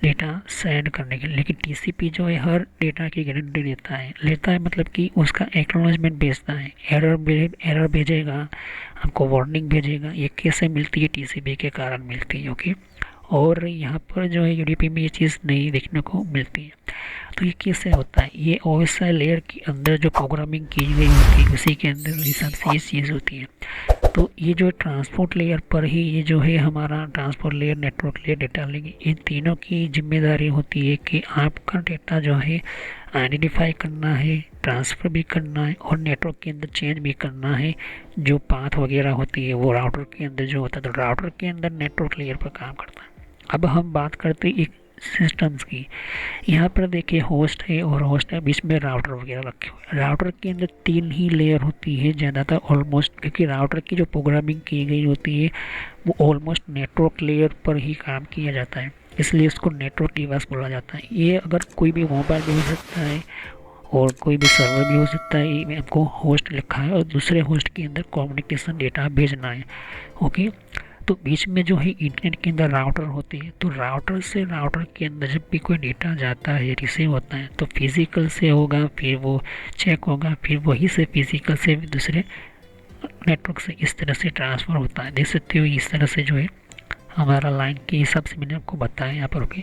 डेटा सेंड करने के लिए, लेकिन टीसीपी जो है हर डेटा की गारंटी लेता है मतलब कि उसका एक्नॉलेजमेंट भेजता है, एरर भेजेगा, आपको वार्निंग भेजेगा। ये कैसे मिलती है, टीसीपी के कारण मिलती है। ओके, और यहाँ पर जो है यूडीपी में ये चीज़ नहीं देखने को मिलती है। तो ये कैसे होता है, ये ओएसआई लेयर के अंदर जो प्रोग्रामिंग की गई होती है उसी के अंदर हिसाब से ये चीज़ होती है। तो ये जो ट्रांसपोर्ट लेयर पर ही ये जो है हमारा transport layer, network layer, data layer, इन तीनों की जिम्मेदारी होती है कि आपका डेटा जो है आइडेंटिफाई करना है, ट्रांसफ़र भी करना है और नेटवर्क के अंदर चेंज भी करना है। जो पाथ वगैरह होती है वो राउटर के अंदर जो होता है, तो राउटर के अंदर नेटवर्क लेयर पर काम करता है। अब हम बात करते हैं एक सिस्टम्स की। यहाँ पर देखिए होस्ट है और होस्ट है, बीच में राउटर वगैरह रखे हुए। राउटर के अंदर 3 ही लेयर होती है ज़्यादातर ऑलमोस्ट, क्योंकि राउटर की जो प्रोग्रामिंग की गई होती है वो ऑलमोस्ट नेटवर्क लेयर पर ही काम किया जाता है, इसलिए इसको नेटवर्क डिवाइस बोला जाता है। ये अगर कोई भी मोबाइल भी हो सकता है और कोई भी सर्वर भी हो सकता है। ये आपको होस्ट लिखा है और दूसरे होस्ट के अंदर कम्युनिकेशन डेटा भेजना है। ओके, तो बीच में जो है इंटरनेट के अंदर राउटर होती है, तो राउटर से राउटर के अंदर जब भी कोई डेटा जाता है, रिसीव होता है, तो फिज़िकल से होगा, फिर वो चेक होगा, फिर वही से फिज़िकल से दूसरे नेटवर्क से इस तरह से ट्रांसफ़र होता है। देख सकते हो इस तरह से जो है हमारा लाइन के हिसाब से मैंने आपको बताया यहाँ पर। ओके,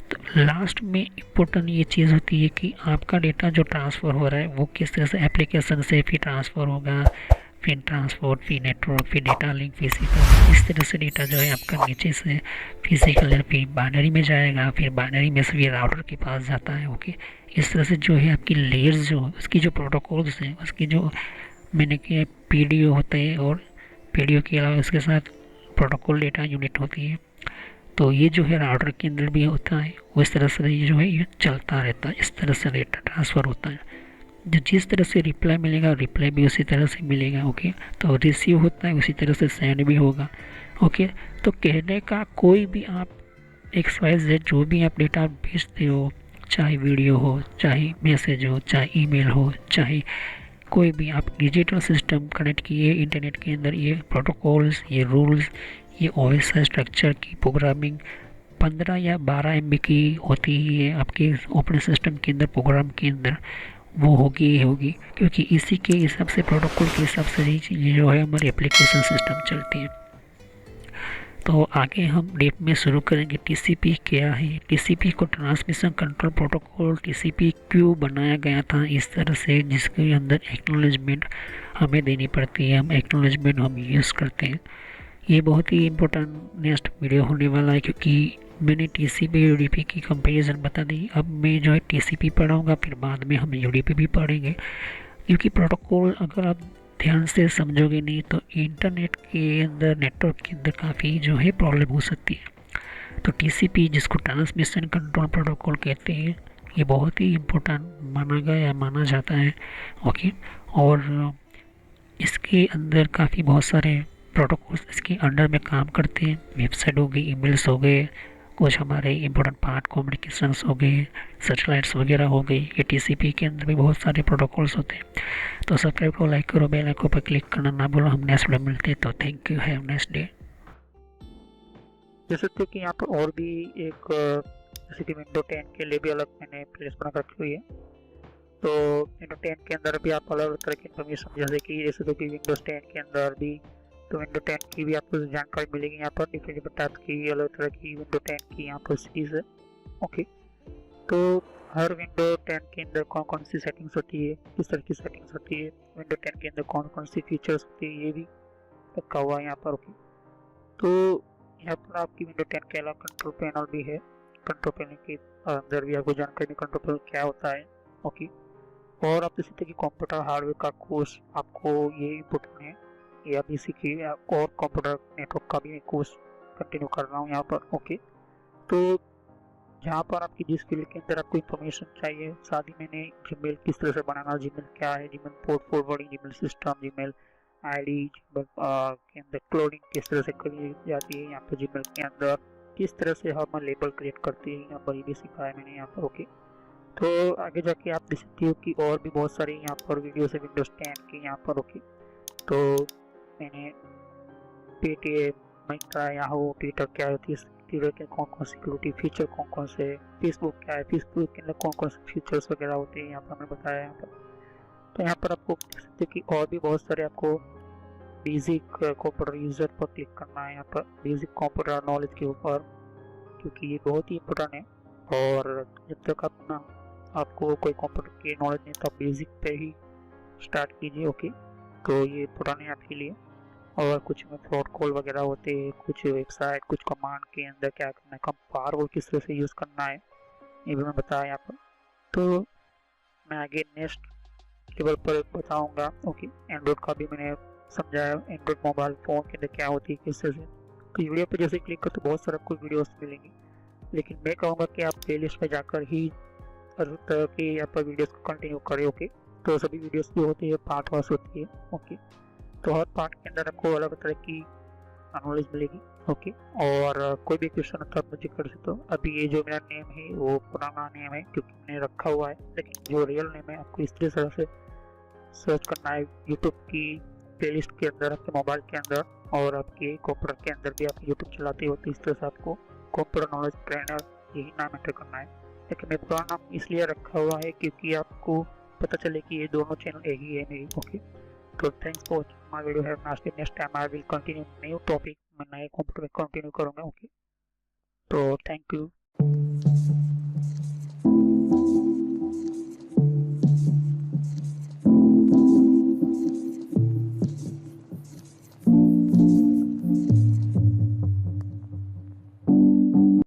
तो लास्ट में इम्पोर्टेंट ये चीज़ होती है कि आपका डेटा जो ट्रांसफ़र हो रहा है वो किस तरह से एप्लीकेशन से फिर ट्रांसफ़र होगा, फिर ट्रांसपोर्ट, फिर नेटवर्क, फिर डेटा लिंक, फिजिकल, इस तरह से डेटा जो है आपका नीचे से फिजिकल फिर बाइनरी में जाएगा, फिर बाइनरी में से भी राउटर के पास जाता है। ओके, इस तरह से जो है आपकी लेयर्स जो उसकी जो प्रोटोकॉल्स हैं, उसकी जो मैंने किया पीडीओ होता है और पीडीओ के अलावा उसके साथ प्रोटोकॉल डेटा यूनिट होती है। तो ये जो है राउटर के अंदर भी होता है, उस तरह से ये जो है ये चलता रहता है, इस तरह से डेटा ट्रांसफ़र होता है। जो जिस तरह से रिप्लाई मिलेगा, रिप्लाई भी उसी तरह से मिलेगा। ओके, तो रिसीव होता है उसी तरह से सेंड भी होगा। ओके। तो कहने का कोई भी आप XYZ जो भी आप डेटा भेजते हो, चाहे वीडियो हो, चाहे मैसेज हो, चाहे ईमेल हो, चाहे कोई भी आप डिजिटल सिस्टम कनेक्ट किए इंटरनेट के अंदर, ये प्रोटोकॉल्स, ये रूल्स, ये OS स्ट्रक्चर की प्रोग्रामिंग 15 या 12 MB की होती ही है आपके ऑपरेटिंग सिस्टम के अंदर, प्रोग्राम के अंदर। वो होगी ही होगी, क्योंकि इसी के हिसाब से, प्रोटोकॉल के हिसाब से ये जो है हमारी एप्लीकेशन सिस्टम चलती है। तो आगे हम डीप में शुरू करेंगे। TCP क्या है, TCP को ट्रांसमिशन कंट्रोल प्रोटोकॉल, TCP क्यों बनाया गया था इस तरह से, जिसके अंदर एक्नॉलेजमेंट हमें देनी पड़ती है, हम एक्नॉलेजमेंट हम यूज़ करते हैं। ये बहुत ही इम्पोर्टेंट नेक्स्ट वीडियो होने वाला है, क्योंकि मैंने TCP UDP की कंपैरिजन बता दी। अब मैं जो है TCP पढ़ाऊँगा, फिर बाद में हम UDP भी पढ़ेंगे, क्योंकि प्रोटोकॉल अगर आप ध्यान से समझोगे नहीं तो इंटरनेट के अंदर, नेटवर्क के अंदर काफ़ी जो है प्रॉब्लम हो सकती है। तो TCP, जिसको ट्रांसमिशन कंट्रोल प्रोटोकॉल कहते हैं, ये बहुत ही इम्पोर्टेंट माना गया या माना जाता है। ओके। और इसके अंदर काफ़ी बहुत सारे प्रोटोकॉल्स इसके अंडर में काम करते हैं। वेबसाइट हो गई, ईमेल्स हो गए, कुछ हमारे इम्पोर्टेंट पार्ट कम्युनिकेशंस हो गए, सैटेलाइट्स वगैरह हो गई, ये TCP के अंदर भी बहुत सारे प्रोटोकॉल्स होते हैं। तो सब्सक्राइब करो, लाइक करो, बेल आइकन पर क्लिक करना ना भूलो। हम नेक्स्ट वीडियो मिलते हैं, तो thank you, have nice day. जैसे थे कि यहाँ पर और भी एक, जैसे कि विंडो 10 के लिए भी अलग मैंने प्लेलिस्ट बना रखी हुई है। तो विंडो 10 के अंदर भी आप अलग अलग तरह की इन्फॉर्मेशन, जैसे कि विंडोज 10 के अंदर भी, तो विंडो 10 की भी आपको जानकारी मिलेगी यहाँ पर, डिफरेंट टाइप की अलग तरह की विंडो 10 की यहाँ पर सीरीज है। ओके। तो हर विंडो 10 के अंदर कौन कौन सी सेटिंग्स होती है, किस तरह की सेटिंग्स होती है, विंडो 10 के अंदर कौन कौन सी फीचर्स होती है, ये भी रखा हुआ है यहाँ पर। ओके। तो यहाँ पर आपकी विंडो 10 के अलावा कंट्रोल पैनल भी है। कंट्रोल पैनल के अंदर भी आपको जानकारी, कंट्रोल पैनल क्या होता है। ओके। और आप इसी तरह की कंप्यूटर हार्डवेयर का कोर्स आपको ये इम्पोर्टेंट है, ये आप इसी की और कंप्यूटर नेटवर्क का भी कोर्स कंटिन्यू कर रहा हूँ यहाँ पर। ओके। तो जहाँ पर आपकी जिस फील्ड के अंदर आपको इन्फॉर्मेशन चाहिए, साथ ही मैंने जीमेल किस तरह से बनाना, जीमेल क्या है, Gmail port forwarding, Gmail system, Gmail ID, Gmail के अंदर क्लोनिंग किस तरह से करी जाती है, यहाँ पर जीमेल के अंदर किस तरह से हम लेबल क्रिएट करते हैं, यहाँ पर ये भी सिखाया मैंने यहाँ पर। ओके। तो आगे जाके आप देख सकते हो कि और भी बहुत सारी यहाँ पर वीडियो है विंडोज 10 की यहाँ पर। ओके। तो मैंने पेटीएम, मिंत्रा, याहू, ट्विटर क्या होती है, ट्विटर के कौन कौन सिक्योरिटी फीचर कौन कौन से, फेसबुक क्या है, फेसबुक के अंदर कौन कौन से फीचर्स वगैरह होते हैं, यहाँ पर हमें बताया यहाँ पर। तो यहाँ पर आपको देख सकते कि और भी बहुत सारे आपको बेसिक कंप्यूटर यूजर पर क्लिक करना है, यहाँ पर बेसिक कंप्यूटर नॉलेज के ऊपर, क्योंकि ये बहुत ही इम्पोर्टेंट है। और जब तक आपको कोई कंप्यूटर की नॉलेज नहीं, तो आप बेसिक पे ही स्टार्ट कीजिए। ओके। तो ये पुराने आपके लिए। और कुछ में फ्रॉड कॉल वगैरह होते हैं, कुछ वेबसाइट, कुछ कमांड के अंदर क्या करना है, कम फायरवॉल किस तरह से यूज़ करना है, ये भी मैं बताया यहाँ पर। तो मैं आगे नेक्स्ट लेवल पर बताऊँगा। ओके। एंड्रॉइड का भी मैंने समझाया, एंड्रॉइड मोबाइल फ़ोन के अंदर क्या होती है, किस तरह से। तो वीडियो पर जैसे क्लिक करो तो बहुत सारे आपको वीडियोस मिलेंगे, लेकिन मैं कहूँगा कि आप प्लेलिस्ट में जाकर ही हर तरह की यहाँ पर वीडियोस को कंटिन्यू करें। ओके। तो सभी वीडियोस जो होती है पार्ट वाइज होती है। ओके। तो हर पार्ट के अंदर आपको अलग तरह की नॉलेज मिलेगी। ओके। और कोई भी क्वेश्चन होता है आप मुझे कर सकते हो। अभी ये जो मेरा नेम है वो पुराना नेम है, क्योंकि मैंने रखा हुआ है, लेकिन जो रियल नेम है आपको इस तरह से सर्च करना है यूट्यूब की प्लेलिस्ट के अंदर, आपके मोबाइल के अंदर, और आपके कंप्यूटर के अंदर भी आप यूट्यूब चलाते हो, तो इस तरह से आपको कंप्यूटर नॉलेज ट्रेनर यही नाम एंटर करना है। लेकिन मैं पुराना नाम इसलिए रखा हुआ है क्योंकि आपको पता चले कि ये दोनों चैनल एक ही है मेरी। ओके। तो thanks for watching my video, have nice day. Next time I will continue new topic, मैं नए कंप्यूटर में कंटिन्यू करूँगा। ओके। तो थैंक यू।